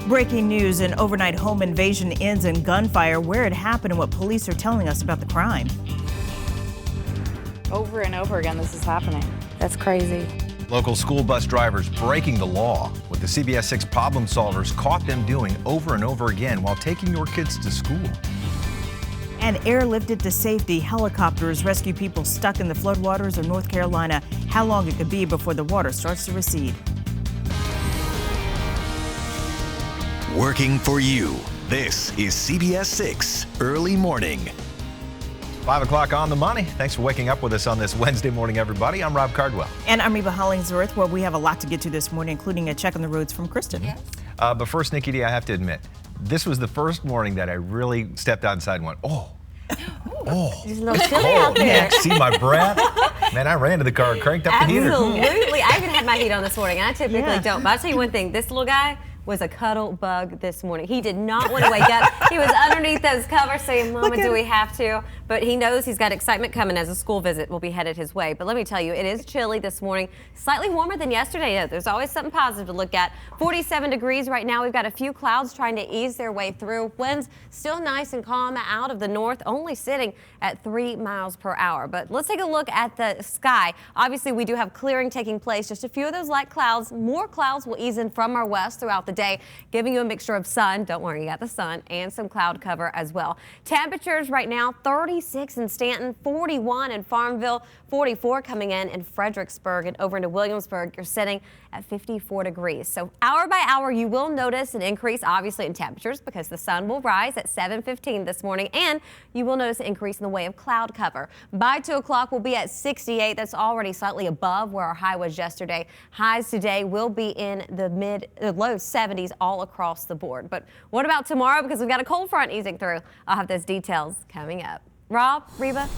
Breaking news, an overnight home invasion ends in gunfire. Where it happened and what police are telling us about the crime. Over and over again, this is happening. That's crazy. Local school bus drivers breaking the law. What the CBS 6 problem solvers caught them doing over and over again while taking your kids to school. And airlifted to safety. Helicopters rescue people stuck in the floodwaters of North Carolina. How long it could be before the water starts to recede. Working for you. This is CBS 6 Early Morning. 5 o'clock on the money. Thanks for waking up with us on this Wednesday morning, everybody. I'm Rob Cardwell. And I'm Reba Hollingsworth, where we have a lot to get to this morning, including a check on the roads from Kristen. Yes. But first, Nikki D, I have to admit, this was the first morning that I really stepped outside and went, oh, It's a little chilly out there. See my breath? Man, I ran to the car and cranked up the heater. Absolutely. I even had my heat on this morning, and I typically don't. But I'll tell you one thing, this little guy was a cuddle bug this morning. He did not want to wake up. He was underneath those covers saying, Mama, do we have to? But he knows he's got excitement coming as a school visit will be headed his way. But let me tell you, it is chilly this morning. Slightly warmer than yesterday. There's always something positive to look at. 47 degrees right now. We've got a few clouds trying to ease their way through. Winds still nice and calm out of the north, only sitting at 3 miles per hour. But let's take a look at the sky. Obviously, we do have clearing taking place. Just a few of those light clouds. More clouds will ease in from our west throughout the day, giving you a mixture of sun, don't worry, you got the sun, and some cloud cover as well. Temperatures right now, 36 in Stanton, 41 in Farmville, 44 coming in Fredericksburg, and over into Williamsburg, you're sitting at 54 degrees. So hour by hour, you will notice an increase, obviously, in temperatures because the sun will rise at 7:15 this morning, and you will notice an increase in the way of cloud cover. By 2 o'clock, we'll be at 68. That's already slightly above where our high was yesterday. Highs today will be in the low 70s all across the board. But what about tomorrow? Because we've got a cold front easing through. I'll have those details coming up. Rob, Reba.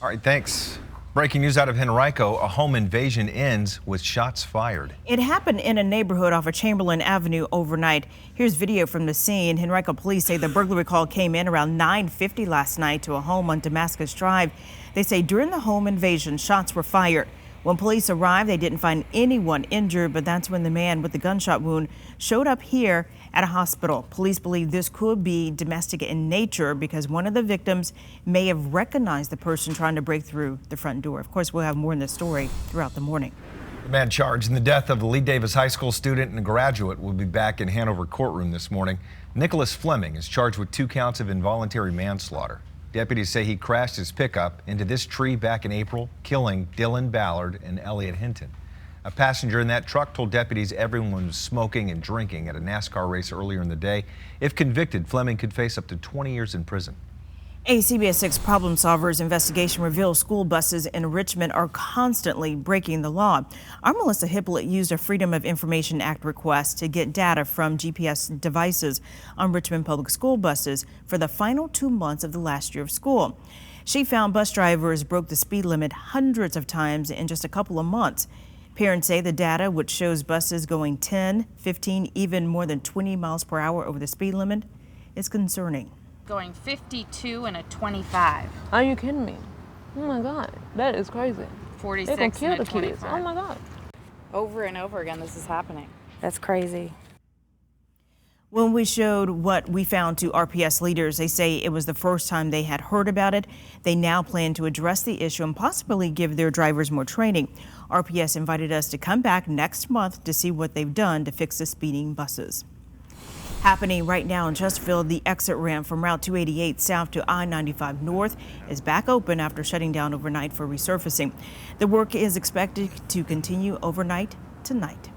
All right, thanks. Breaking news out of Henrico, a home invasion ends with shots fired. It happened in a neighborhood off of Chamberlain Avenue overnight. Here's video from the scene. Henrico police say the burglary call came in around 9:50 last night to a home on Damascus Drive. They say during the home invasion, shots were fired. When police arrived, they didn't find anyone injured, but that's when the man with the gunshot wound showed up here at a hospital. Police believe this could be domestic in nature because one of the victims may have recognized the person trying to break through the front door. Of course, we'll have more in this story throughout the morning. The man charged in the death of a Lee Davis High School student and a graduate will be back in Hanover courtroom this morning. Nicholas Fleming is charged with 2 counts of involuntary manslaughter. Deputies say he crashed his pickup into this tree back in April, killing Dylan Ballard and Elliot Hinton. A passenger in that truck told deputies everyone was smoking and drinking at a NASCAR race earlier in the day. If convicted, Fleming could face up to 20 years in prison. A CBS 6 problem solvers investigation reveals school buses in Richmond are constantly breaking the law. Our Melissa Hippolyte used a Freedom of Information Act request to get data from GPS devices on Richmond public school buses for the final 2 months of the last year of school. She found bus drivers broke the speed limit hundreds of times in just a couple of months. Parents say the data, which shows buses going 10, 15, even more than 20 miles per hour over the speed limit, is concerning. Going 52 and a 25. Are you kidding me? Oh my God, that is crazy. 46 They're gonna kill and a the kids. 25. Oh my God. Over and over again, this is happening. That's crazy. When we showed what we found to RPS leaders, they say it was the first time they had heard about it. They now plan to address the issue and possibly give their drivers more training. RPS invited us to come back next month to see what they've done to fix the speeding buses. Happening right now in Chesterfield, the exit ramp from Route 288 south to I-95 north is back open after shutting down overnight for resurfacing. The work is expected to continue overnight tonight.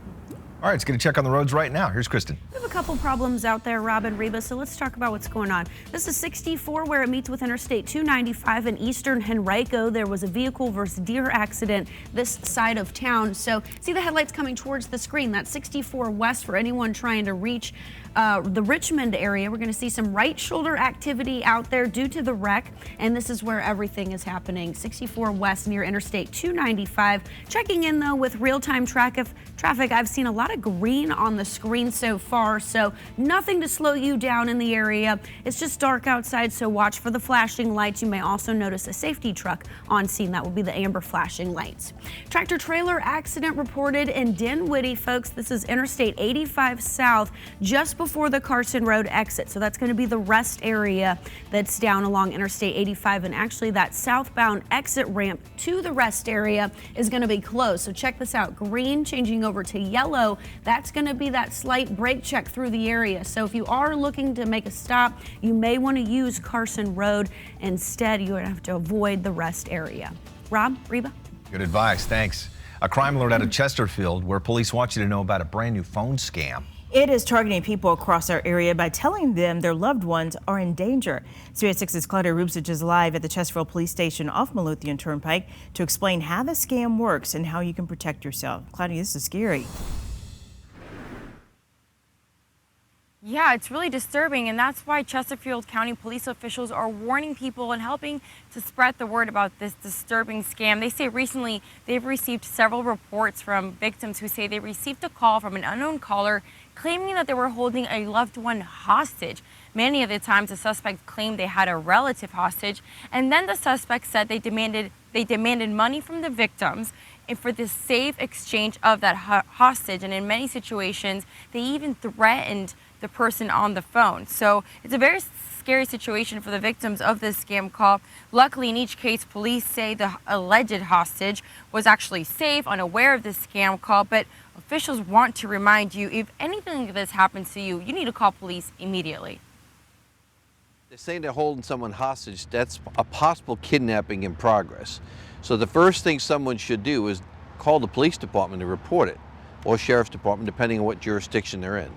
All right, let's get a check on the roads right now. Here's Kristen. We have a couple problems out there, Rob and Reba, so let's talk about what's going on. This is 64 where it meets with Interstate 295 in eastern Henrico. There was a vehicle versus deer accident this side of town. So see the headlights coming towards the screen. That's 64 west for anyone trying to reach the Richmond area. We're going to see some right shoulder activity out there due to the wreck, and this is where everything is happening. 64 west near Interstate 295. Checking in though with real-time traffic, I've seen a lot lot of green on the screen so far, so nothing to slow you down in the area. It's just dark outside, so watch for the flashing lights. You may also notice a safety truck on scene. That will be the amber flashing lights. Tractor trailer accident reported in Dinwiddie, folks. This is Interstate 85 South, just before the Carson Road exit. So that's going to be the rest area that's down along Interstate 85, and actually that southbound exit ramp to the rest area is going to be closed. So check this out. Green changing over to yellow. That's going to be that slight brake check through the area. So if you are looking to make a stop, you may want to use Carson Road. Instead, you're going to have to avoid the rest area. Rob, Reba? Good advice. Thanks. A crime alert out of Chesterfield where police want you to know about a brand new phone scam. It is targeting people across our area by telling them their loved ones are in danger. CBS 6's Claudia Rubsich is live at the Chesterfield Police Station off Midlothian Turnpike to explain how the scam works and how you can protect yourself. Claudia, this is scary. Yeah, it's really disturbing, and that's why Chesterfield County police officials are warning people and helping to spread the word about this disturbing scam. They say recently they've received several reports from victims who say they received a call from an unknown caller claiming that they were holding a loved one hostage. Many of the times the suspects claimed they had a relative hostage, and then the suspects said they demanded money from the victims and for the safe exchange of that hostage. And in many situations, they even threatened the person on the phone. So it's a very scary situation for the victims of this scam call. Luckily, in each case, police say the alleged hostage was actually safe, unaware of this scam call, but officials want to remind you, if anything like this happens to you, you need to call police immediately. They're saying they're holding someone hostage. That's a possible kidnapping in progress. So the first thing someone should do is call the police department to report it, or sheriff's department, depending on what jurisdiction they're in.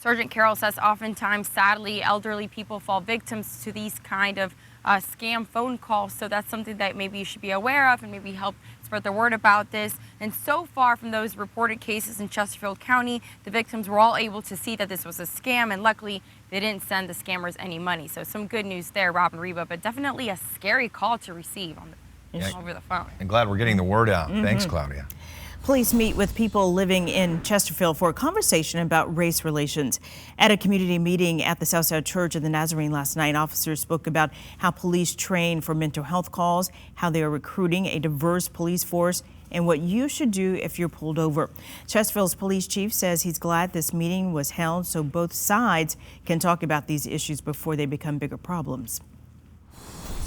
Sergeant Carroll says oftentimes, sadly, elderly people fall victims to these kind of scam phone calls. So that's something that maybe you should be aware of and maybe help spread the word about this. And so far from those reported cases in Chesterfield County, the victims were all able to see that this was a scam, and luckily they didn't send the scammers any money. So some good news there, Rob and Reba, but definitely a scary call to receive over the phone. I'm glad we're getting the word out. Thanks, Claudia. Police meet with people living in Chesterfield for a conversation about race relations. At a community meeting at the Southside Church of the Nazarene last night, officers spoke about how police train for mental health calls, how they are recruiting a diverse police force, and what you should do if you're pulled over. Chesterfield's police chief says he's glad this meeting was held so both sides can talk about these issues before they become bigger problems.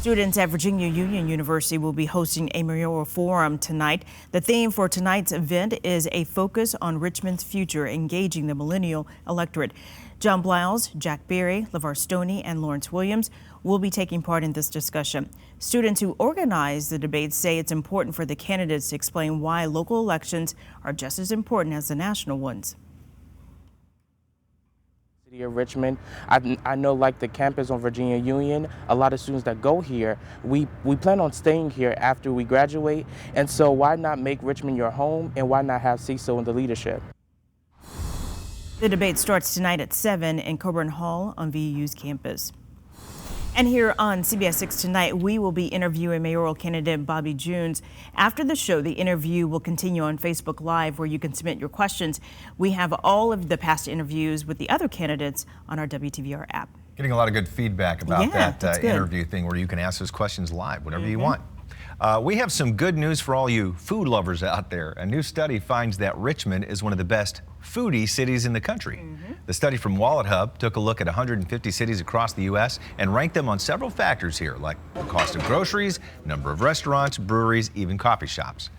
Students at Virginia Union University will be hosting a mayoral forum tonight. The theme for tonight's event is a focus on Richmond's future, engaging the millennial electorate. John Blouse, Jack Berry, LeVar Stoney, and Lawrence Williams will be taking part in this discussion. Students who organize the debates say it's important for the candidates to explain why local elections are just as important as the national ones. Of Richmond. I know, like the campus on Virginia Union, a lot of students that go here, we plan on staying here after we graduate, and so why not make Richmond your home, and why not have CISO in the leadership? The debate starts tonight at 7 in Coburn Hall on VU's campus. And here on CBS 6 tonight, we will be interviewing mayoral candidate Bobby Jones. After the show, the interview will continue on Facebook Live, where you can submit your questions. We have all of the past interviews with the other candidates on our WTVR app. Getting a lot of good feedback about that interview thing where you can ask those questions live whenever you want. We have some good news for all you food lovers out there. A new study finds that Richmond is one of the best foodie cities in the country. The study from Wallet Hub took a look at 150 cities across the U.S. and ranked them on several factors here, like the cost of groceries, number of restaurants, breweries, even coffee shops.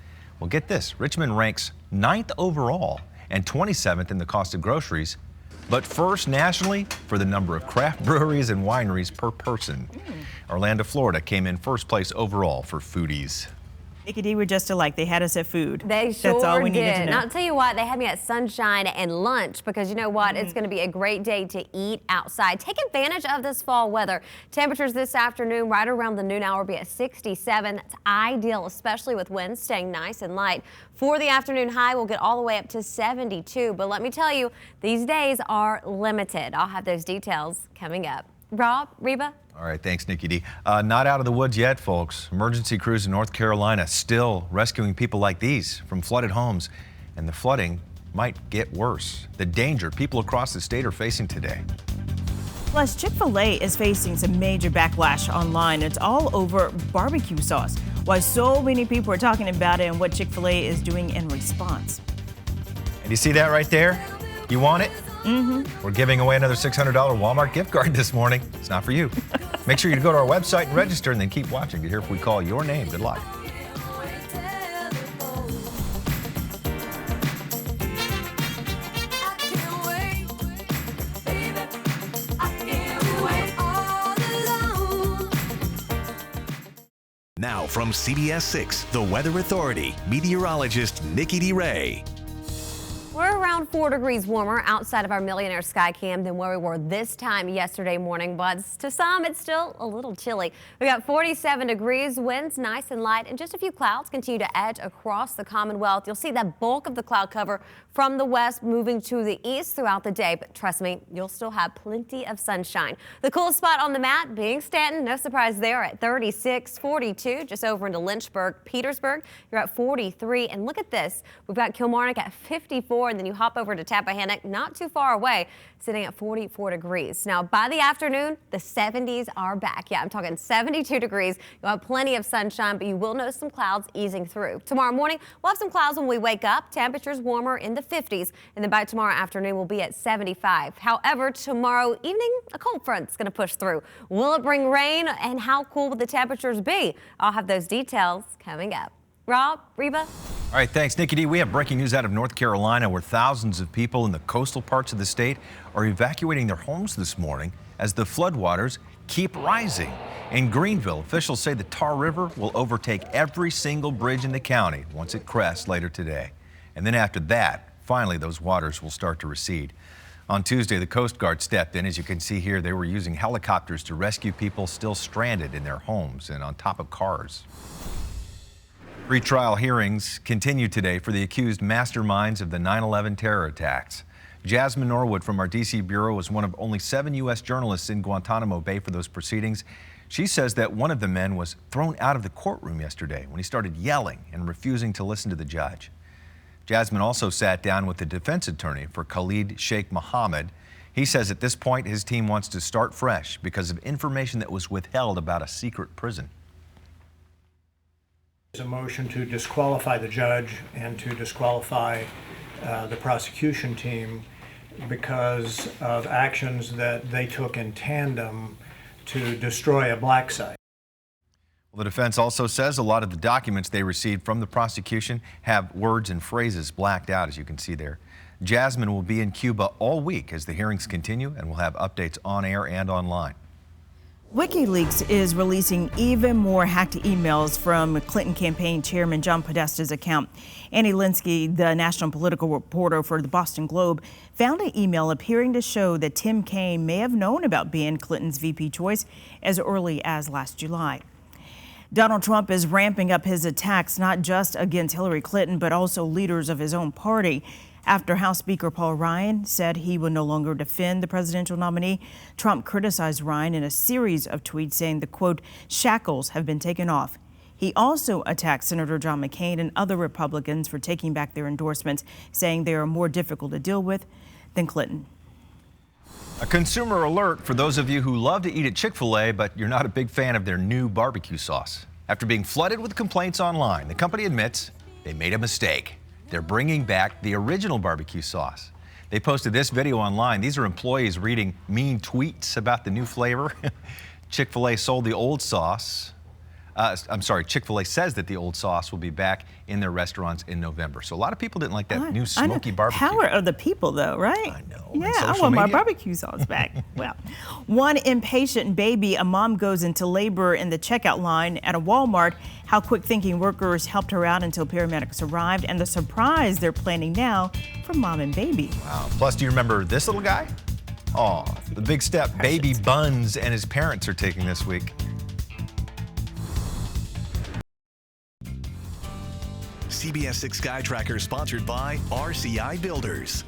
Well, get this, Richmond ranks 9th overall and 27th in the cost of groceries, but first nationally for the number of craft breweries and wineries per person. Orlando, Florida came in first place overall for foodies. Nikki D, we're just alike. They had us at food. They sure That's all we did. needed to know. And I'll tell you what, they had me at Sunshine and lunch because you know what? It's going to be a great day to eat outside. Take advantage of this fall weather. Temperatures this afternoon right around the noon hour will be at 67. That's ideal, especially with winds staying nice and light. For the afternoon high, we'll get all the way up to 72. But let me tell you, these days are limited. I'll have those details coming up. Rob, Reba? All right, thanks, Nikki D. Not out of the woods yet, folks. Emergency crews in North Carolina still rescuing people like these from flooded homes, and the flooding might get worse. The danger people across the state are facing today. Plus, Chick-fil-A is facing some major backlash online. It's all over barbecue sauce. Why so many people are talking about it and what Chick-fil-A is doing in response. And you see that right there? You want it? Mm-hmm. We're giving away another $600 Walmart gift card this morning. It's not for you. Make sure you go to our website and register and then keep watching to hear if we call your name. Good luck. Now from CBS 6, the Weather Authority, meteorologist Nikki D. Ray. We're around 4 degrees warmer outside of our Millionaire Sky Cam than where we were this time yesterday morning, but to some it's still a little chilly. We got 47 degrees, winds nice and light, and just a few clouds continue to edge across the Commonwealth. You'll see that bulk of the cloud cover from the west moving to the east throughout the day, but trust me, you'll still have plenty of sunshine. The coolest spot on the map being Stanton, no surprise there at 36, 42, just over into Lynchburg. Petersburg, you're at 43, and look at this. We've got Kilmarnock at 54, and then you hop over to Tappahannock, not too far away, sitting at 44 degrees. Now, by the afternoon, the 70s are back. Yeah, I'm talking 72 degrees. You'll have plenty of sunshine, but you will notice some clouds easing through. Tomorrow morning, we'll have some clouds when we wake up. Temperatures warmer in the 50s, and then by tomorrow afternoon, we'll be at 75. However, tomorrow evening, a cold front's going to push through. Will it bring rain, and how cool will the temperatures be? I'll have those details coming up. Rob, Reba? All right, thanks, Nikki D. We have breaking news out of North Carolina where thousands of people in the coastal parts of the state are evacuating their homes this morning as the floodwaters keep rising. In Greenville, officials say the Tar River will overtake every single bridge in the county once it crests later today. And then after that, finally, those waters will start to recede. On Tuesday, the Coast Guard stepped in. As you can see here, they were using helicopters to rescue people still stranded in their homes and on top of cars. Pre-trial hearings continue today for the accused masterminds of the 9/11 terror attacks. Jasmine Norwood from our D.C. Bureau was one of only 7 U.S. journalists in Guantanamo Bay for those proceedings. She says that one of the men was thrown out of the courtroom yesterday when he started yelling and refusing to listen to the judge. Jasmine also sat down with the defense attorney for Khalid Sheikh Mohammed. He says at this point his team wants to start fresh because of information that was withheld about a secret prison. There's a motion to disqualify the judge and to disqualify the prosecution team because of actions that they took in tandem to destroy a black site. Well, the defense also says a lot of the documents they received from the prosecution have words and phrases blacked out, as you can see there. Jasmine will be in Cuba all week as the hearings continue, and we'll have updates on air and online. WikiLeaks is releasing even more hacked emails from Clinton campaign chairman John Podesta's account. Annie Linsky, the national political reporter for the Boston Globe, found an email appearing to show that Tim Kaine may have known about being Clinton's VP choice as early as last July. Donald Trump is ramping up his attacks not just against Hillary Clinton, but also leaders of his own party. After House Speaker Paul Ryan said he would no longer defend the presidential nominee, Trump criticized Ryan in a series of tweets saying the, quote, shackles have been taken off. He also attacked Senator John McCain and other Republicans for taking back their endorsements, saying they are more difficult to deal with than Clinton. A consumer alert for those of you who love to eat at Chick-fil-A, but you're not a big fan of their new barbecue sauce. After being flooded with complaints online, the company admits they made a mistake. They're bringing back the original barbecue sauce. They posted this video online. These are employees reading mean tweets about the new flavor. Chick-fil-A sold the old sauce. Chick-fil-A says that the old sauce will be back in their restaurants in November. So a lot of people didn't like that new smoky barbecue. Power of the people, though, right? I know. Yeah, I want my barbecue sauce back. Well, one impatient baby, a mom goes into labor in the checkout line at a Walmart. How quick-thinking workers helped her out until paramedics arrived, and the surprise they're planning now for mom and baby. Wow. Plus, do you remember this little guy? Oh, the big step baby Buns and his parents are taking this week. CBS 6 Sky Tracker sponsored by RCI Builders.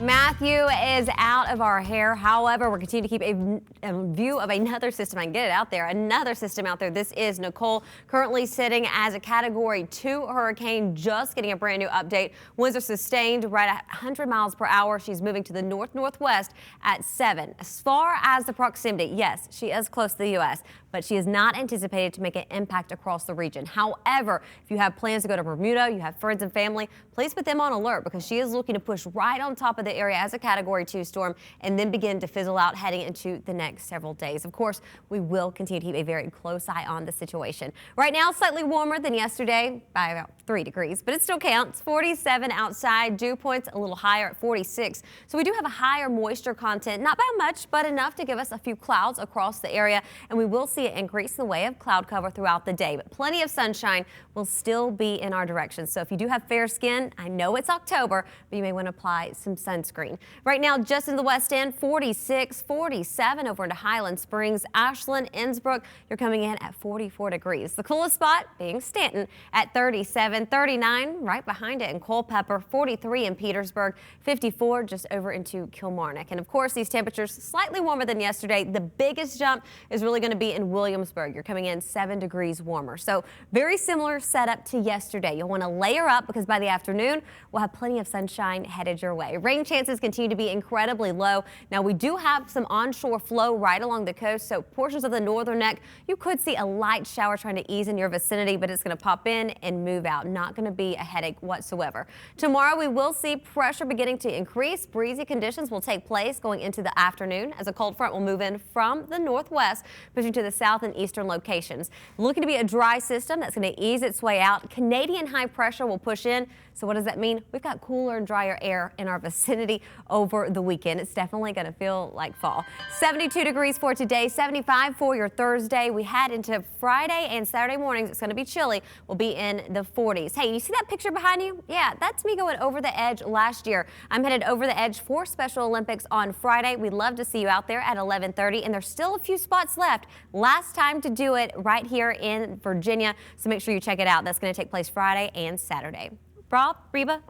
Matthew is out of our hair. However, we're continuing to keep a view of another system. I can get it out there. Another system out there. This is Nicole, currently sitting as a Category 2 hurricane, just getting a brand new update. Winds are sustained right at 100 miles per hour. She's moving to the north-northwest at 7. As far as the proximity, yes, she is close to the U.S., but she is not anticipated to make an impact across the region. However, if you have plans to go to Bermuda, you have friends and family, please put them on alert because she is looking to push right on top of the area as a Category 2 storm and then begin to fizzle out heading into the next several days. Of course, we will continue to keep a very close eye on the situation. Right now, slightly warmer than yesterday by about 3 degrees, but it still counts. 47 outside, dew points a little higher at 46. So we do have a higher moisture content, not by much, but enough to give us a few clouds across the area, and we will see it increase in the way of cloud cover throughout the day, but plenty of sunshine will still be in our direction. So if you do have fair skin, I know it's October, but you may want to apply some sunscreen. Right now, just in the west end, 46, 47 over into Highland Springs, Ashland, Innsbrook, you're coming in at 44 degrees. The coolest spot being Stanton at 37, 39 right behind it in Culpeper, 43 in Petersburg, 54 just over into Kilmarnock. And of course, these temperatures slightly warmer than yesterday. The biggest jump is really going to be in Williamsburg. You're coming in 7 degrees warmer. So very similar setup to yesterday. You'll want to layer up because by the afternoon, we'll have plenty of sunshine headed your way. Rain chances continue to be incredibly low. Now we do have some onshore flow right along the coast, so portions of the northern neck, you could see a light shower trying to ease in your vicinity, but it's going to pop in and move out. Not going to be a headache whatsoever. Tomorrow we will see pressure beginning to increase. Breezy conditions will take place going into the afternoon as a cold front will move in from the northwest, pushing to the south and eastern locations. Looking to be a dry system that's going to ease its way out. Canadian high pressure will push in. So what does that mean? We've got cooler and drier air in our vicinity over the weekend. It's definitely going to feel like fall. 72 degrees for today, 75 for your Thursday. We head into Friday and Saturday mornings. It's going to be chilly. We'll be in the 40s. Hey, you see that picture behind you? Yeah, that's me going over the edge last year. I'm headed over the edge for Special Olympics on Friday. We'd love to see you out there at 11:30, and there's still a few spots left. Last time to do it right here in Virginia, so make sure you check it out. That's going to take place Friday and Saturday. Rob, Reba.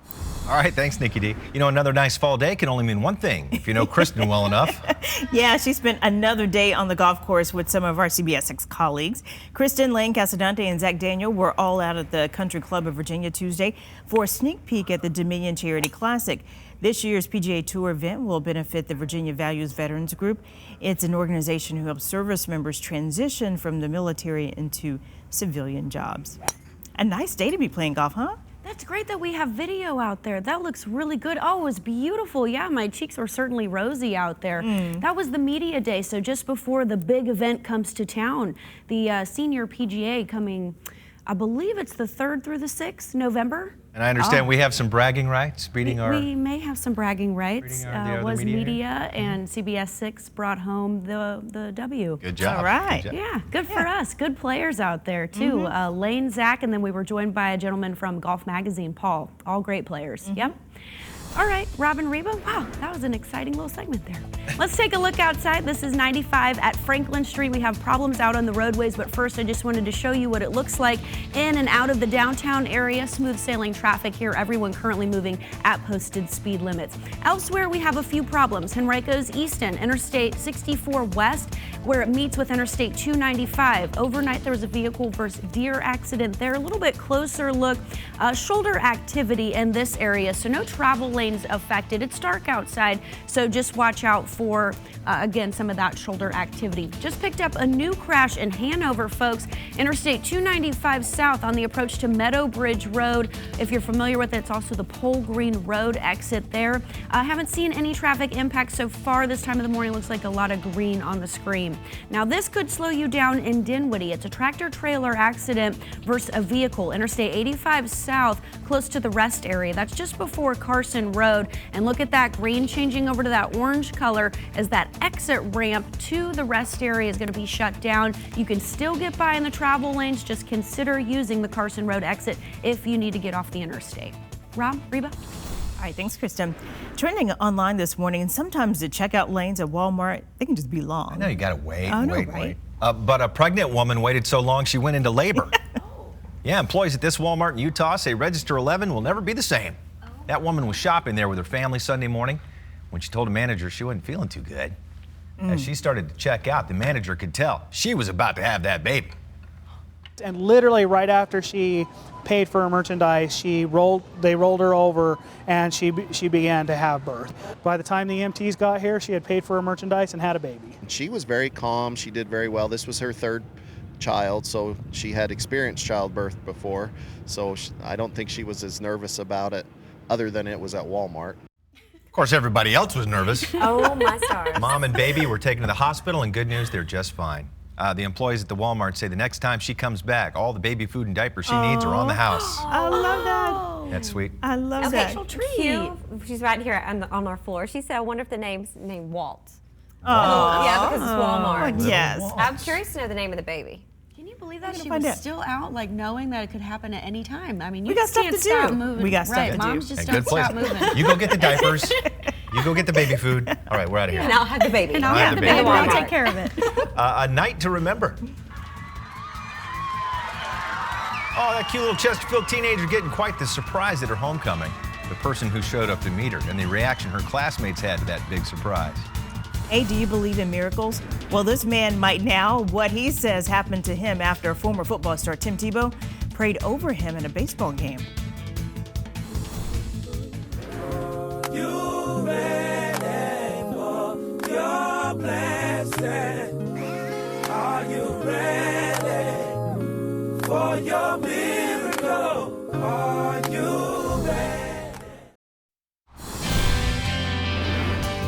All right, thanks, Nikki D. You know, another nice fall day can only mean one thing, if you know Kristen well enough. Yeah, she spent another day on the golf course with some of our CBS 6 colleagues. Kristen, Lane Casadante, and Zach Daniel were all out at the Country Club of Virginia Tuesday for a sneak peek at the Dominion Charity Classic. This year's PGA Tour event will benefit the Virginia Values Veterans Group. It's an organization who helps service members transition from the military into civilian jobs. A nice day to be playing golf, huh? That's great that we have video out there. That looks really good. Oh, it was beautiful. Yeah, my cheeks were certainly rosy out there. That was the media day, so just before the big event comes to town. The senior PGA coming, I believe it's the 3rd through the 6th, November. And I understand we have some bragging rights, beating our... We may have some bragging rights. Was media media and CBS 6 brought home the W. Good job. All right. Good job. Yeah, good for us. Good players out there, too. Lane, Zach, and then we were joined by a gentleman from Golf Magazine, Paul. All great players. Yep. All right, Robin, Reba, wow, that was an exciting little segment there. Let's take a look outside. This is 95 at Franklin Street. We have problems out on the roadways, but first I just wanted to show you what it looks like in and out of the downtown area. Smooth sailing traffic here. Everyone currently moving at posted speed limits. Elsewhere, we have a few problems. Henrico's Easton, Interstate 64 West, where it meets with Interstate 295. Overnight, there was a vehicle versus deer accident there. A little bit closer look. Shoulder activity in this area, so no travel lanes affected. It's dark outside, so just watch out for, again, some of that shoulder activity. Just picked up a new crash in Hanover, folks. Interstate 295 South on the approach to Meadow Bridge Road. If you're familiar with it, it's also the Pole Green Road exit there. I haven't seen any traffic impact so far. This time of the morning looks like a lot of green on the screen. Now, this could slow you down in Dinwiddie. It's a tractor-trailer accident versus a vehicle. Interstate 85 South, close to the rest area. That's just before Carson Road. And look at that green changing over to that orange color as that exit ramp to the rest area is going to be shut down. You can still get by in the travel lanes. Just consider using the Carson Road exit if you need to get off the interstate. Rob, Reba? All right, thanks, Kristen. Trending online this morning, and sometimes the checkout lanes at Walmart, they can just be long. I know you got to wait, I know, wait. right? But a pregnant woman waited so long she went into labor. Yeah, employees at this Walmart in Utah say Register 11 will never be the same. That woman was shopping there with her family Sunday morning. When she told a manager she wasn't feeling too good. As she started to check out, the manager could tell she was about to have that baby. And literally right after she paid for her merchandise, they rolled her over and she began to have birth. By the time the EMTs got here, she had paid for her merchandise and had a baby. She was very calm. She did very well. This was her third child, so she had experienced childbirth before. So I don't think she was as nervous about it, other than it was at Walmart. Of course, everybody else was nervous. Oh, my stars. Mom and baby were taken to the hospital, and good news, they're just fine. The employees at the Walmart say the next time she comes back, all the baby food and diapers she needs are on the house. I love that. That's sweet. I love that. Cute. She's right here on our floor. She said, I wonder if the name's named Walt. Oh. Yeah, because it's Walmart. Yes. I'm curious to know the name of the baby. Can you believe that she find was out. still out, like knowing that it could happen at any time? I mean, you We got just stuff can't to do. stop moving. We got stuff right, to do. moms just Hey, don't good place. stop moving. You go get the diapers. You go get the baby food. All right, we're out of here. And I'll have the baby. And I'll Yeah, have the the baby. baby. I'll Walmart. take care of it. A night to remember. Oh, that cute little Chesterfield teenager getting quite the surprise at her homecoming. The person who showed up to meet her and the reaction her classmates had to that big surprise. Hey, do you believe in miracles? Well, this man might now. What he says happened to him after former football star Tim Tebow prayed over him in a baseball game. You ready for your blessing? Are you ready for your miracle? Are you ready?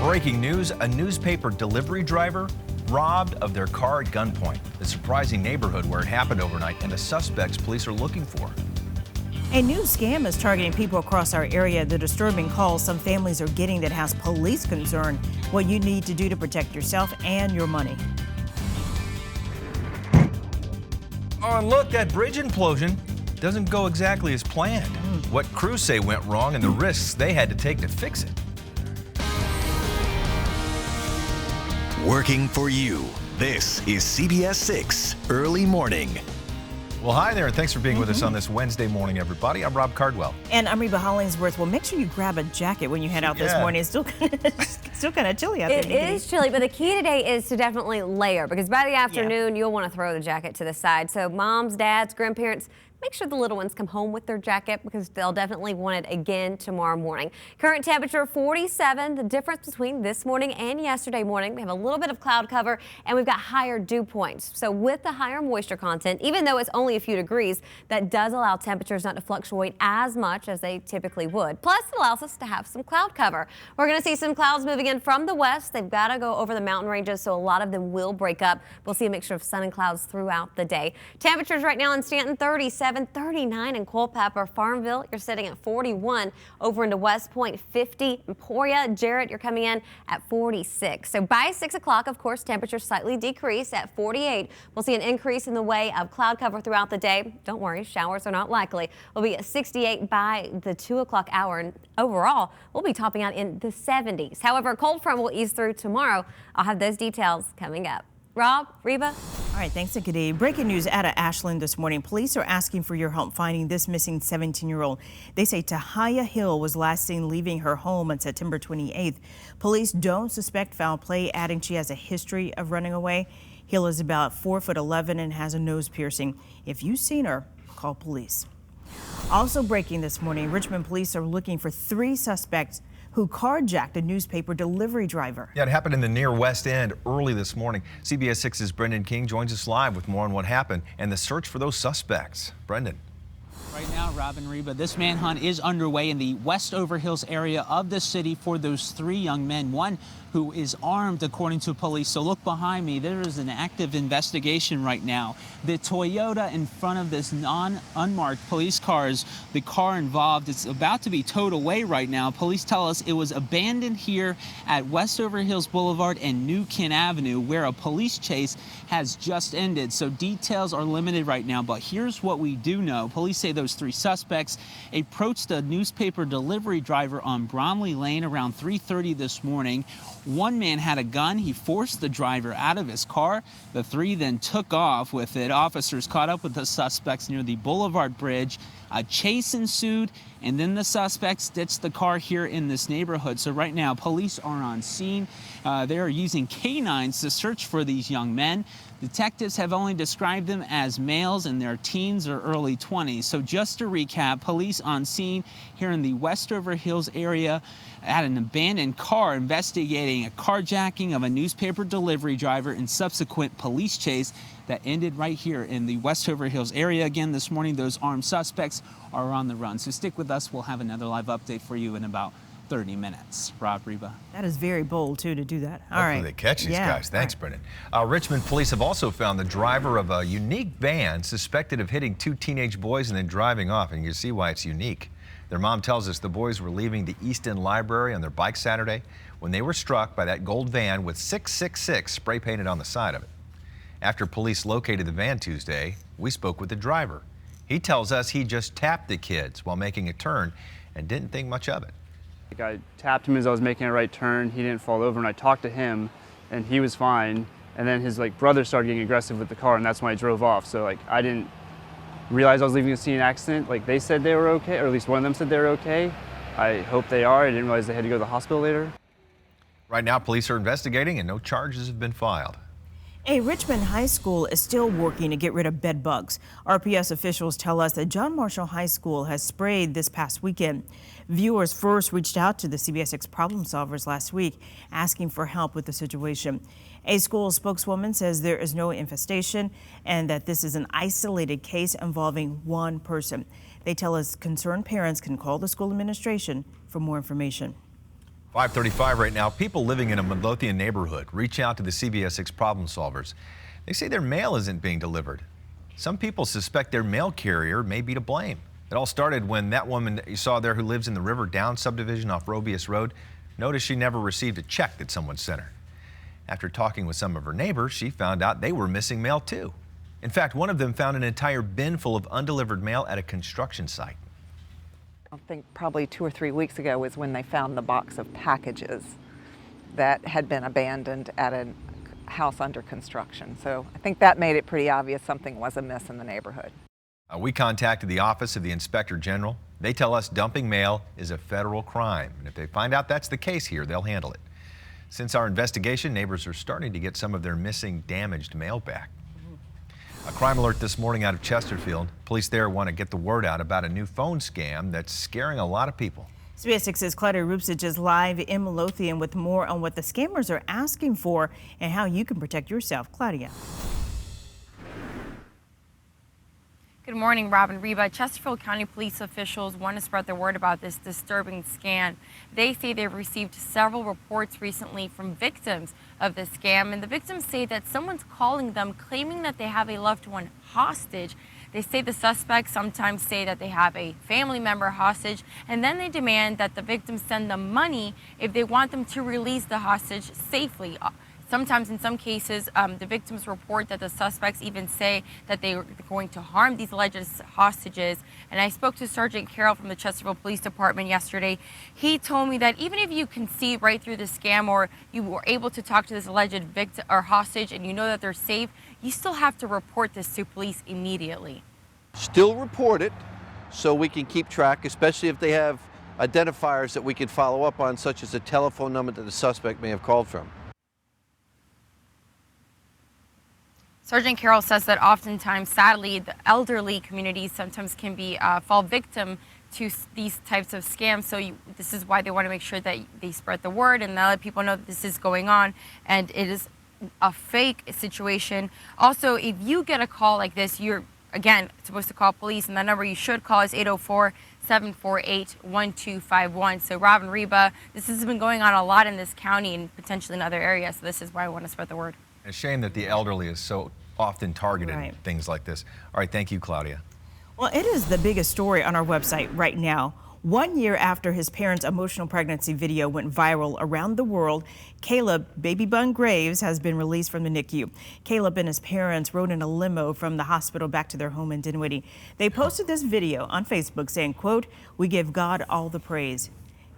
Breaking news, a newspaper delivery driver robbed of their car at gunpoint. The surprising neighborhood where it happened overnight and the suspects police are looking for. A new scam is targeting people across our area. The disturbing calls some families are getting that has police concern. What you need to do to protect yourself and your money. Oh, and look, that bridge implosion doesn't go exactly as planned. What crews say went wrong and the risks they had to take to fix it. Working for you. This is CBS 6 Early Morning. Well, hi there, and thanks for being with us on this Wednesday morning, everybody. I'm Rob Cardwell. And I'm Reba Hollingsworth. Well, make sure you grab a jacket when you head out this morning. It's still kind of chilly out there. It is chilly, but the key today is to definitely layer, because by the afternoon, you'll want to throw the jacket to the side. So moms, dads, grandparents, make sure the little ones come home with their jacket, because they'll definitely want it again tomorrow morning. Current temperature 47. The difference between this morning and yesterday morning, we have a little bit of cloud cover and we've got higher dew points. So with the higher moisture content, even though it's only a few degrees, that does allow temperatures not to fluctuate as much as they typically would. Plus, it allows us to have some cloud cover. We're going to see some clouds moving in from the west. They've got to go over the mountain ranges, so a lot of them will break up. We'll see a mixture of sun and clouds throughout the day. Temperatures right now in Stanton, 37. 39 in Culpeper. Farmville, you're sitting at 41. Over into West Point, 50. Emporia, Jarrett, you're coming in at 46. So by 6 o'clock, of course, temperatures slightly decrease at 48. We'll see an increase in the way of cloud cover throughout the day. Don't worry, showers are not likely. We'll be at 68 by the 2 o'clock hour. And overall, we'll be topping out in the 70s. However, a cold front will ease through tomorrow. I'll have those details coming up. Rob, Reba. All right, thanks, Akadi. Breaking news out of Ashland this morning. Police are asking for your help finding this missing 17-year-old. They say Tahia Hill was last seen leaving her home on September 28th. Police don't suspect foul play, adding she has a history of running away. Hill is about 4'11" and has a nose piercing. If you've seen her, call police. Also breaking this morning, Richmond police are looking for 3 suspects who carjacked a newspaper delivery driver. Yeah, it happened in the near West End early this morning. CBS 6's Brendan King joins us live with more on what happened and the search for those suspects. Brendan. Right now, Rob and Reba, this manhunt is underway in the Westover Hills area of the city for those 3 young men. One who is armed, according to police. So look behind me. There is an active investigation right now. The Toyota in front of this unmarked police cars, the car involved, it's about to be towed away right now. Police tell us it was abandoned here at Westover Hills Boulevard and New Kent Avenue, where a police chase has just ended. So details are limited right now, but here's what we do know. Police say those 3 suspects approached a newspaper delivery driver on Bromley Lane around 3:30 this morning. One man had a gun. He forced the driver out of his car. The 3 then took off with it. Officers caught up with the suspects near the Boulevard Bridge. A chase ensued, and then the suspects ditched the car here in this neighborhood. So right now, police are on scene. They are using canines to search for these young men. Detectives have only described them as males in their teens or early 20s. So just to recap, police on scene here in the Westover Hills area at an abandoned car investigating a carjacking of a newspaper delivery driver and subsequent police chase that ended right here in the Westover Hills area. Again, this morning, those armed suspects are on the run. So stick with us. We'll have another live update for you in about 30 minutes. Rob, Reba. That is very bold, too, to do that. All Hopefully right. they catch these guys. Thanks, Brendan. Richmond police have also found the driver of a unique van suspected of hitting 2 teenage boys and then driving off. And you see why it's unique. Their mom tells us the boys were leaving the East End Library on their bike Saturday when they were struck by that gold van with 666 spray painted on the side of it. After police located the van Tuesday, we spoke with the driver. He tells us he just tapped the kids while making a turn and didn't think much of it. I tapped him as I was making a right turn. He didn't fall over, and I talked to him, and he was fine. And then his brother started getting aggressive with the car, and that's when I drove off. So I didn't realize I was leaving the scene of an accident. They said they were okay, or at least one of them said they were okay. I hope they are. I didn't realize they had to go to the hospital later. Right now, police are investigating, and no charges have been filed. A Richmond high school is still working to get rid of bed bugs. RPS officials tell us that John Marshall High School has sprayed this past weekend. Viewers first reached out to the CBS 6 problem solvers last week, asking for help with the situation. A school spokeswoman says there is no infestation and that this is an isolated case involving one person. They tell us concerned parents can call the school administration for more information. 5:35 right now. People living in a Midlothian neighborhood reach out to the CBS 6 problem solvers. They say their mail isn't being delivered. Some people suspect their mail carrier may be to blame. It all started when that woman that you saw there who lives in the River Down subdivision off Robius Road noticed she never received a check that someone sent her. After talking with some of her neighbors, she found out they were missing mail too. In fact, one of them found an entire bin full of undelivered mail at a construction site. I think probably 2 or 3 weeks ago was when they found the box of packages that had been abandoned at a house under construction. So I think that made it pretty obvious something was amiss in the neighborhood. We contacted the Office of the Inspector General. They tell us dumping mail is a federal crime, and if they find out that's the case here, they'll handle it. Since our investigation, neighbors are starting to get some of their missing, damaged mail back. A crime alert this morning out of Chesterfield. Police there want to get the word out about a new phone scam that's scaring a lot of people. CBS 6's Claudia Rupsich is live in Midlothian with more on what the scammers are asking for and how you can protect yourself. Claudia. Good morning, Robin, Reba. Chesterfield County police officials want to spread the word about this disturbing scam. They say they've received several reports recently from victims of the scam, and the victims say that someone's calling them claiming that they have a loved one hostage. They say the suspects sometimes say that they have a family member hostage, and then they demand that the victims send them money if they want them to release the hostage safely. Sometimes, in some cases, the victims report that the suspects even say that they are going to harm these alleged hostages. And I spoke to Sergeant Carroll from the Chesterfield Police Department yesterday. He told me that even if you can see right through the scam, or you were able to talk to this alleged victim or hostage and you know that they're safe, you still have to report this to police immediately. Still report it so we can keep track, especially if they have identifiers that we can follow up on, such as a telephone number that the suspect may have called from. Sergeant Carroll says that oftentimes, sadly, the elderly communities sometimes can be fall victim to these types of scams. So this is why they want to make sure that they spread the word and let people know that this is going on and it is a fake situation. Also, if you get a call like this, you're, again, supposed to call police, and the number you should call is 804-748-1251. So Rob and Reba, this has been going on a lot in this county and potentially in other areas. So this is why I want to spread the word. A shame that the elderly is so often targeted in things like this. All right, thank you, Claudia. Well, it is the biggest story on our website right now. 1 year after his parents' emotional pregnancy video went viral around the world, Caleb Baby Bun Graves has been released from the NICU. Caleb and his parents rode in a limo from the hospital back to their home in Dinwiddie. They posted this video on Facebook saying, quote, "We give God all the praise."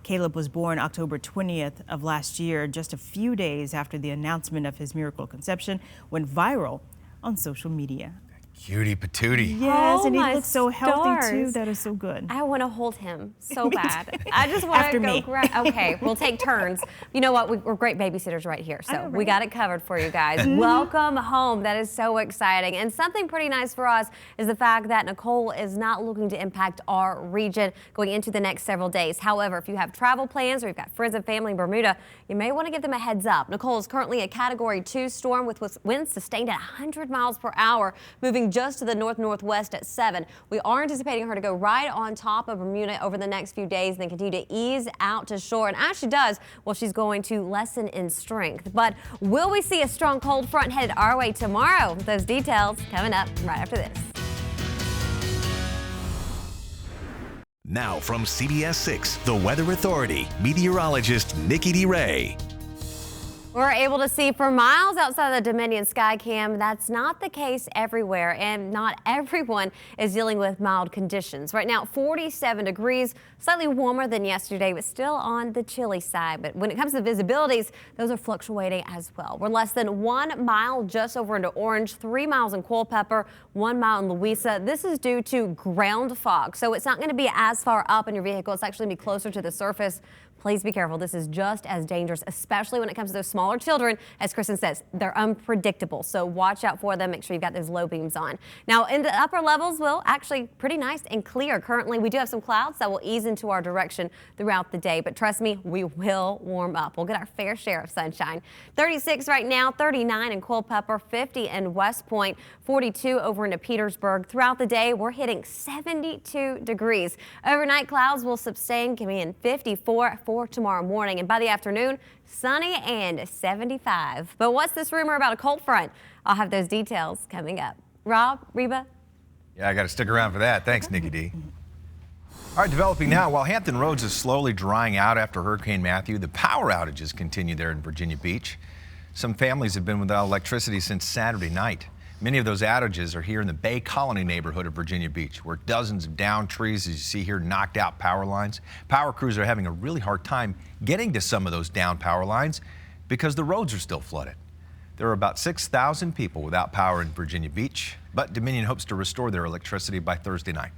Caleb was born October 20th of last year, just a few days after the announcement of his miracle conception went viral on social media. Cutie patootie. Yes, Oh, and he my looks so healthy too. stars. That is so good. I want to hold him so bad. I just want After to go me. grab. Okay, we'll take turns. You know what? We're great babysitters right here, so we got it covered for you guys. Welcome home. That is so exciting. And something pretty nice for us is the fact that Nicole is not looking to impact our region going into the next several days. However, if you have travel plans or you've got friends and family in Bermuda, you may want to give them a heads up. Nicole is currently a Category 2 storm with winds sustained at 100 miles per hour, moving just to the northwest at 7. We are anticipating her to go right on top of Bermuda over the next few days, then continue to ease out to shore. And as she does, well, she's going to lessen in strength. But will we see a strong cold front headed our way tomorrow? Those details coming up right after this. Now from CBS 6, the Weather Authority, meteorologist Nikki DeRay. We're able to see for miles outside of the Dominion Skycam. That's not the case everywhere, and not everyone is dealing with mild conditions. Right now, 47 degrees, slightly warmer than yesterday, but still on the chilly side. But when it comes to visibilities, those are fluctuating as well. We're less than 1 mile just over into Orange, 3 miles in Culpeper, 1 mile in Louisa. This is due to ground fog, so it's not going to be as far up in your vehicle. It's actually going to be closer to the surface. Please be careful. This is just as dangerous, especially when it comes to those smaller children. As Kristen says, they're unpredictable, so watch out for them. Make sure you've got those low beams on. Now, in the upper levels, well, actually pretty nice and clear. Currently, we do have some clouds that will ease into our direction throughout the day, but trust me, we will warm up. We'll get our fair share of sunshine. 36 right now, 39 in Culpeper, 50 in West Point, 42 over into Petersburg. Throughout the day, we're hitting 72 degrees. Overnight clouds will sustain, coming in 54 for tomorrow morning, and by the afternoon, sunny and 75. But what's this rumor about a cold front? I'll have those details coming up. Rob, Reba? Yeah, I got to stick around for that. Thanks, Nikki D. All right, developing now. While Hampton Roads is slowly drying out after Hurricane Matthew, the power outages continue there in Virginia Beach. Some families have been without electricity since Saturday night. Many of those outages are here in the Bay Colony neighborhood of Virginia Beach, where dozens of downed trees, as you see here, knocked out power lines. Power crews are having a really hard time getting to some of those downed power lines because the roads are still flooded. There are about 6,000 people without power in Virginia Beach, but Dominion hopes to restore their electricity by Thursday night.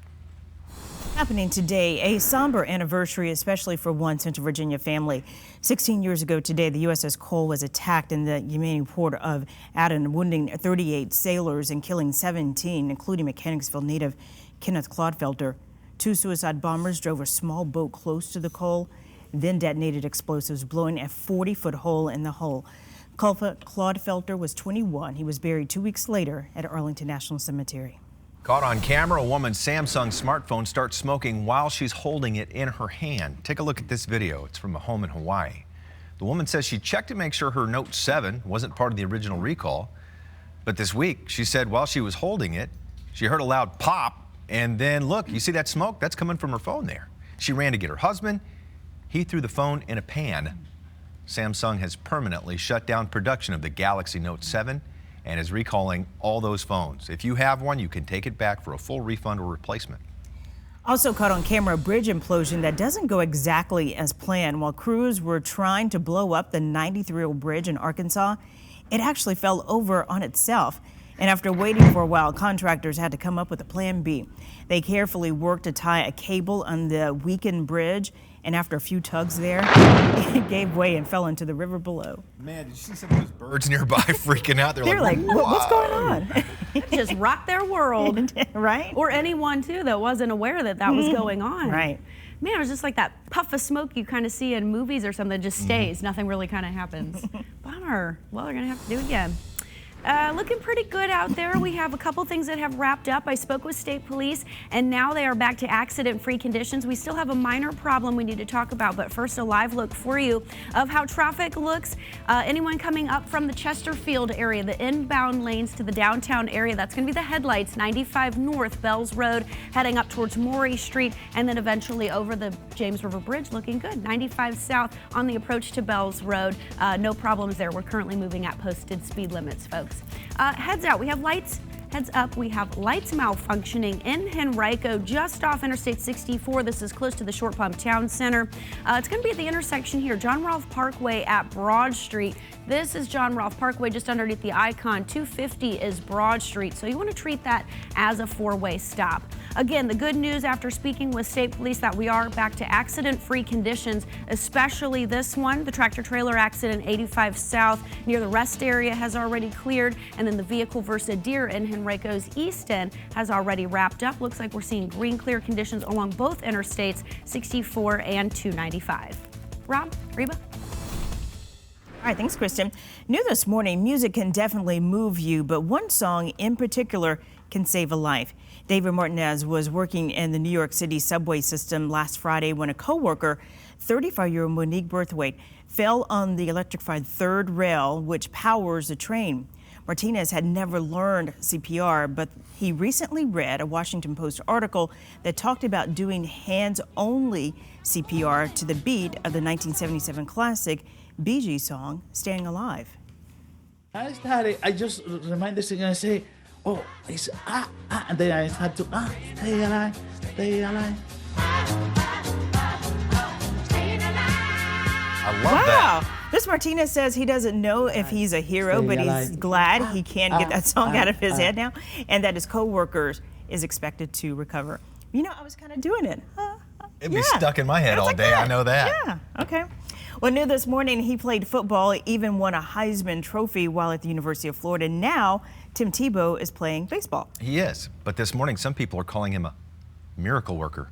Happening today, a somber anniversary, especially for one Central Virginia family. 16 years ago today, the USS Cole was attacked in the Yemeni port of Aden, wounding 38 sailors and killing 17, including Mechanicsville native Kenneth Clodfelter. 2 suicide bombers drove a small boat close to the Cole, then detonated explosives, blowing a 40-foot hole in the hull. Clodfelter was 21. He was buried 2 weeks later at Arlington National Cemetery. Caught on camera, a woman's Samsung smartphone starts smoking while she's holding it in her hand. Take a look at this video. It's from a home in Hawaii. The woman says she checked to make sure her Note 7 wasn't part of the original recall. But this week, she said while she was holding it, she heard a loud pop, and then look, you see that smoke? That's coming from her phone there. She ran to get her husband. He threw the phone in a pan. Samsung has permanently shut down production of the Galaxy Note 7 and is recalling all those phones. If you have one, you can take it back for a full refund or replacement. Also caught on camera, a bridge implosion that doesn't go exactly as planned. While crews were trying to blow up the 93-year-old bridge in Arkansas, it actually fell over on itself. And after waiting for a while, contractors had to come up with a plan B. They carefully worked to tie a cable on the weakened bridge, and after a few tugs there, it gave way and fell into the river below. Man, did you see some of those birds nearby freaking out? They're like, what's going on? Just rocked their world. Right? Or anyone, too, that wasn't aware that that was going on. Right. Man, it was just like that puff of smoke you kind of see in movies or something, just stays. Nothing really kind of happens. Bummer. Well, they're going to have to do it again. Looking pretty good out there. We have a couple things that have wrapped up. I spoke with state police, and now they are back to accident-free conditions. We still have a minor problem we need to talk about, but first a live look for you of how traffic looks. Anyone coming up from the Chesterfield area, the inbound lanes to the downtown area, that's going to be the headlights, 95 North, Bells Road, heading up towards Morey Street, and then eventually over the James River Bridge, looking good. 95 South on the approach to Bells Road. No problems there. We're currently moving at posted speed limits, folks. Heads out. We have lights Heads up, we have lights malfunctioning in Henrico, just off Interstate 64. This is close to the Short Pump Town Center. It's going to be at the intersection here, John Rolfe Parkway at Broad Street. This is John Rolfe Parkway, just underneath the icon. 250 is Broad Street, so you want to treat that as a four-way stop. Again, the good news after speaking with state police that we are back to accident-free conditions, especially this one. The tractor-trailer accident 85 South near the rest area has already cleared, and then the vehicle versus a deer in Henrico's East End has already wrapped up. Looks like we're seeing green clear conditions along both interstates, 64 and 295. Rob, Reba. All right, thanks, Kristen. New this morning, music can definitely move you, but one song in particular can save a life. David Martinez was working in the New York City subway system last Friday when a co-worker, 35-year-old Monique Berthwaite, fell on the electrified third rail, which powers the train. Martinez had never learned CPR, but he recently read a Washington Post article that talked about doing hands-only CPR to the beat of the 1977 classic Bee Gees song, Staying Alive. I started, I just remind the singer and say, oh, it's and then I had to, stay alive, stay alive. I love that. This Martinez says he doesn't know if he's a hero, but he's glad he can get that song out of his head now, and that his co-workers is expected to recover. You know, I was kind of doing it. It'd be stuck in my head all day, I know that. Yeah, okay. Well, new this morning, he played football, even won a Heisman Trophy while at the University of Florida. Now, Tim Tebow is playing baseball. He is, but this morning some people are calling him a miracle worker.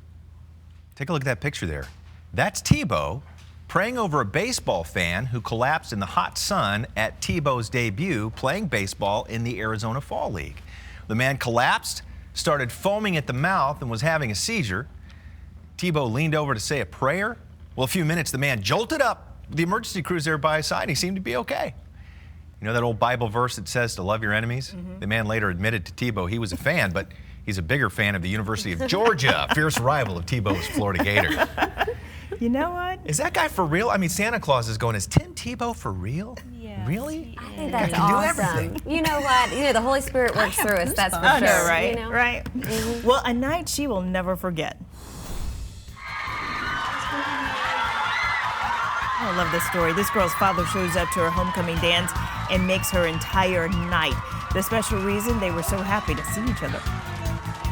Take a look at that picture there. That's Tebow praying over a baseball fan who collapsed in the hot sun at Tebow's debut playing baseball in the Arizona Fall League. The man collapsed, started foaming at the mouth, and was having a seizure. Tebow leaned over to say a prayer. Well, a few minutes, the man jolted up. The emergency crews there by his side. He seemed to be okay. You know that old Bible verse that says to love your enemies? Mm-hmm. The man later admitted to Tebow he was a fan, but he's a bigger fan of the University of Georgia, fierce rival of Tebow's Florida Gators. You know what? Is that guy for real? I mean, Santa Claus is going, is Tim Tebow for real? Yeah. Really? I think that's awesome. You know what? You know, the Holy Spirit works through us, that's for sure. Know, right? You know? Right. Mm-hmm. Well, a night she will never forget. I love this story. This girl's father shows up to her homecoming dance and makes her entire night. The special reason, they were so happy to see each other.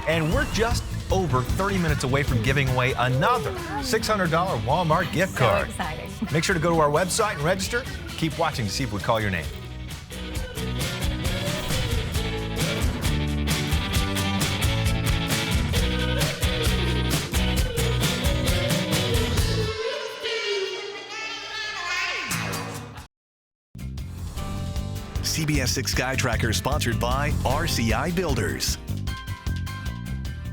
And we're just over 30 minutes away from giving away another $600 Walmart gift card. So exciting. Make sure to go to our website and register. Keep watching to see if we call your name. CBS 6 Sky Tracker sponsored by RCI Builders.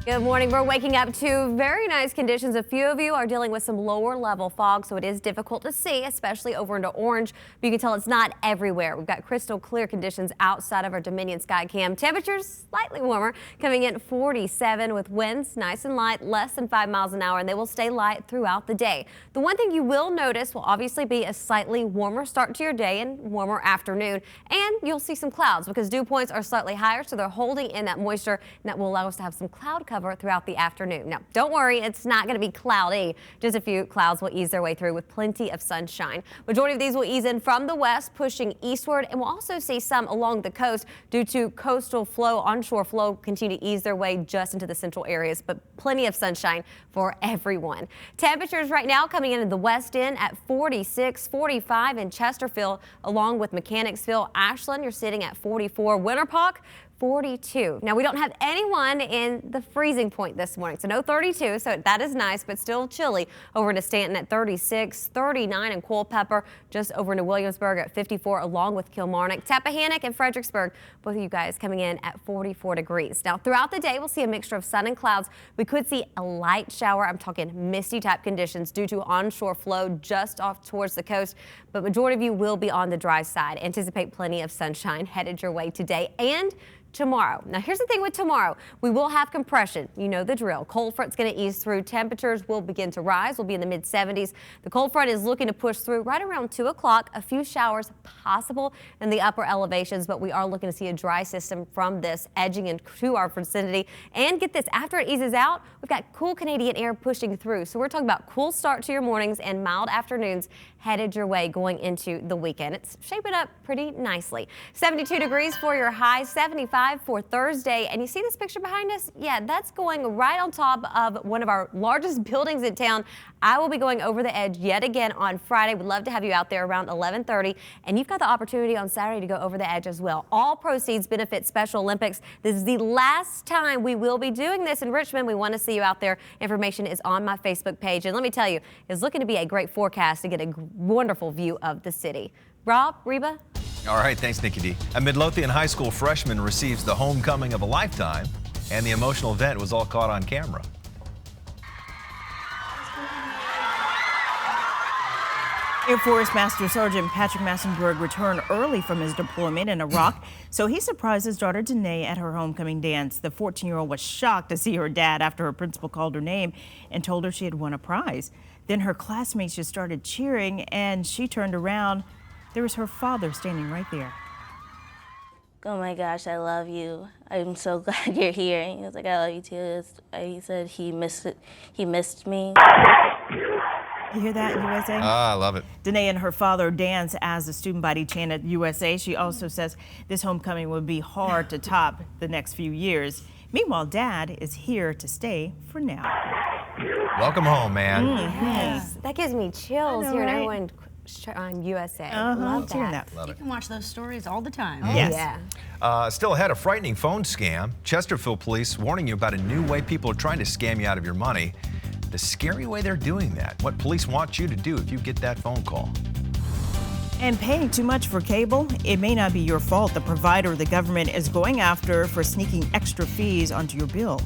Good morning. We're waking up to very nice conditions. A few of you are dealing with some lower level fog, so it is difficult to see, especially over into orange. But you can tell it's not everywhere. We've got crystal clear conditions outside of our Dominion Sky Cam. Temperatures slightly warmer, coming in at 47 with winds nice and light, less than 5 miles an hour, and they will stay light throughout the day. The one thing you will notice will obviously be a slightly warmer start to your day and warmer afternoon. And you'll see some clouds because dew points are slightly higher, so they're holding in that moisture, and that will allow us to have some cloud cover throughout the afternoon. Now, don't worry, it's not going to be cloudy. Just a few clouds will ease their way through with plenty of sunshine. Majority of these will ease in from the west, pushing eastward, and we'll also see some along the coast due to coastal flow, onshore flow continue to ease their way just into the central areas, but plenty of sunshine for everyone. Temperatures right now coming in the west end at 46, 45 in Chesterfield, along with Mechanicsville, Ashland, you're sitting at 44. Winter Park, 42. Now, we don't have anyone in the freezing point this morning, so no 32, so that is nice, but still chilly. Over to Stanton at 36, 39 in Culpeper, just over to Williamsburg at 54, along with Kilmarnock, Tappahannock, and Fredericksburg, both of you guys coming in at 44 degrees. Now, throughout the day, we'll see a mixture of sun and clouds. We could see a light shower. I'm talking misty type conditions due to onshore flow just off towards the coast, but majority of you will be on the dry side. Anticipate plenty of sunshine headed your way today and tomorrow. Now, here's the thing with tomorrow. We will have compression. You know the drill. Cold front's going to ease through. Temperatures will begin to rise. We'll be in the mid-70s. The cold front is looking to push through right around 2 o'clock. A few showers possible in the upper elevations, but we are looking to see a dry system from this edging into our vicinity. And get this, after it eases out, we've got cool Canadian air pushing through. So we're talking about cool start to your mornings and mild afternoons headed your way going into the weekend. It's shaping up pretty nicely. 72 degrees for your high, 75 for Thursday. And you see this picture behind us? Yeah, that's going right on top of one of our largest buildings in town. I will be going over the edge yet again on Friday. We'd love to have you out there around 11:30. And you've got the opportunity on Saturday to go over the edge as well. All proceeds benefit Special Olympics. This is the last time we will be doing this in Richmond. We want to see you out there. Information is on my Facebook page. And let me tell you, it's looking to be a great forecast to get a wonderful view of the city. Rob, Reba? All right, thanks, Nikki D. A Midlothian high school freshman receives the homecoming of a lifetime, and the emotional event was all caught on camera. Air Force Master Sergeant Patrick Massenberg returned early from his deployment in Iraq, so he surprised his daughter Danae at her homecoming dance. The 14-year-old was shocked to see her dad after her principal called her name and told her she had won a prize. Then her classmates just started cheering, and she turned around. There was her father standing right there. Oh my gosh, I love you. I'm so glad you're here. He was like, I love you too. He said he missed me. You hear that, USA? I love it. Danae and her father dance as the student body chanted USA. She also says this homecoming will be hard to top the next few years. Meanwhile, Dad is here to stay for now. Welcome home, man. Yes, that gives me chills know, hearing right? everyone on USA. Love that. Love You it. can watch those stories all the time. Yes. Yeah. Still ahead, a frightening phone scam. Chesterfield police warning you about a new way people are trying to scam you out of your money. The scary way they're doing that. What police want you to do if you get that phone call. And paying too much for cable? It may not be your fault. The provider the government is going after for sneaking extra fees onto your bill.